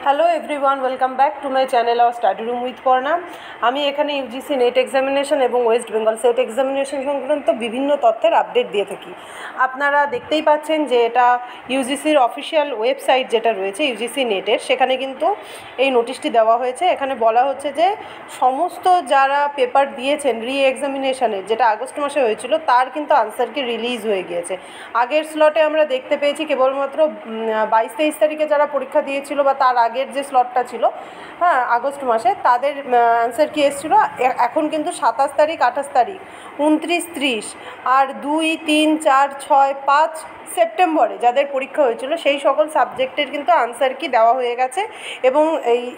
Hello everyone, welcome back to my channel of study room with Parna. আমি এখানে UGC net examination এবং West Bengal set examination সংক্রান্ত বিভিন্ন তথ্যের আপডেট দিয়ে থাকি। আপনারা দেখতেই পাচ্ছেন যে এটা ইউজিসির অফিসিয়াল ওয়েবসাইট যেটা রয়েছে ইউজিসি নেটের, সেখানে কিন্তু এই নোটিশটি দেওয়া হয়েছে। এখানে বলা হচ্ছে যে সমস্ত যারা পেপার দিয়েছেন রি এক্সামিনেশনের, যেটা আগস্ট মাসে হয়েছিল, তার কিন্তু আনসার কি রিলিজ হয়ে গিয়েছে। আগের স্লটে আমরা দেখতে পেয়েছি কেবলমাত্র 22-23 তারিখে যারা পরীক্ষা দিয়েছিল বা তার আগের যে স্লটটা ছিল, হ্যাঁ, আগস্ট মাসে, তাদের অ্যান্সার কি এসেছিলো। এখন কিন্তু 27 তারিখ, 28 তারিখ, 29, 30 আর 2, 3, 4, 6, 5 সেপ্টেম্বরে যাদের পরীক্ষা হয়েছিল সেই সকল সাবজেক্টের কিন্তু আনসার কি দেওয়া হয়ে গেছে। এবং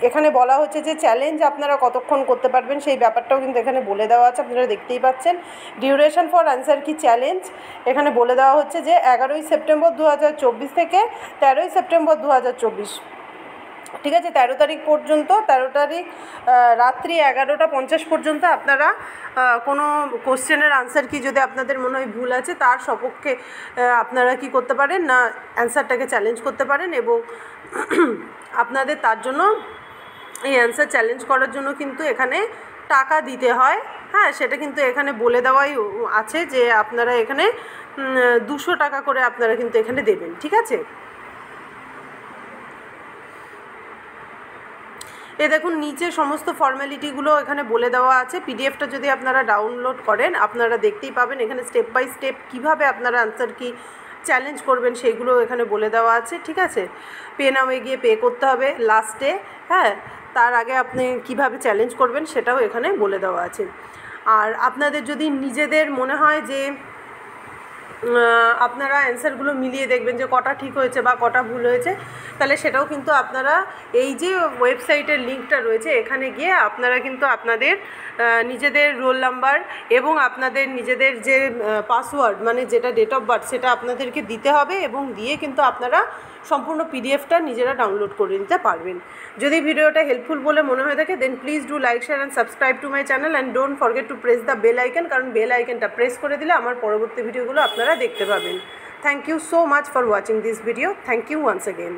এখানে বলা হচ্ছে যে চ্যালেঞ্জ আপনারা কতক্ষণ করতে পারবেন সেই ব্যাপারটাও কিন্তু এখানে বলে দেওয়া আছে। আপনারা দেখতেই পাচ্ছেন ডিউরেশন ফর আনসার কি চ্যালেঞ্জ এখানে বলে দেওয়া হচ্ছে যে 11ই সেপ্টেম্বর 2024 থেকে 13ই সেপ্টেম্বর 2024, ঠিক আছে, 13 তারিখ পর্যন্ত, 13 তারিখ রাত্রি 11:50 পর্যন্ত আপনারা কোনো কোশ্চেনের আনসার কি যদি আপনাদের মনে হয় ভুল আছে তার সপক্ষে আপনারা কি করতে পারেন না অ্যান্সারটাকে চ্যালেঞ্জ করতে পারেন। এবং আপনাদের তার জন্য এই অ্যান্সার চ্যালেঞ্জ করার জন্য কিন্তু এখানে টাকা দিতে হয়। হ্যাঁ, সেটা কিন্তু এখানে বলে দেওয়াই আছে যে আপনারা এখানে 200 টাকা করে আপনারা কিন্তু এখানে দেবেন, ঠিক আছে। এ দেখুন নিচে সমস্ত ফর্ম্যালিটিগুলো এখানে বলে দেওয়া আছে। পিডিএফটা যদি আপনারা ডাউনলোড করেন আপনারা দেখতেই পাবেন এখানে স্টেপ বাই স্টেপ কীভাবে আপনারা আনসার কি চ্যালেঞ্জ করবেন সেইগুলো এখানে বলে দেওয়া আছে, ঠিক আছে। পে নামে গিয়ে পে করতে হবে লাস্টে, হ্যাঁ, তার আগে আপনি কিভাবে চ্যালেঞ্জ করবেন সেটাও এখানে বলে দেওয়া আছে। আর আপনাদের যদি নিজেদের মনে হয় যে আপনারা অ্যান্সারগুলো মিলিয়ে দেখবেন যে কটা ঠিক হয়েছে বা কটা ভুল হয়েছে, তাহলে সেটাও কিন্তু আপনারা এই যে ওয়েবসাইটের লিঙ্কটা রয়েছে এখানে গিয়ে আপনারা কিন্তু আপনাদের নিজেদের রোল নাম্বার এবং আপনাদের নিজেদের যে পাসওয়ার্ড মানে যেটা ডেট অফ বার্থ সেটা আপনাদেরকে দিতে হবে এবং দিয়ে কিন্তু আপনারা সম্পূর্ণ পিডিএফটা নিজেরা ডাউনলোড করে নিতে পারবেন। যদি ভিডিওটা হেল্পফুল বলে মনে হয়ে থাকে then please do like, share and subscribe to my channel and don't forget to press the bell icon, কারণ বেল আইকনটা প্রেস করে দিলে আমার পরবর্তী ভিডিওগুলো আপনারা দেখতে পাবেন। Thank you so much for watching this video. Thank you once again.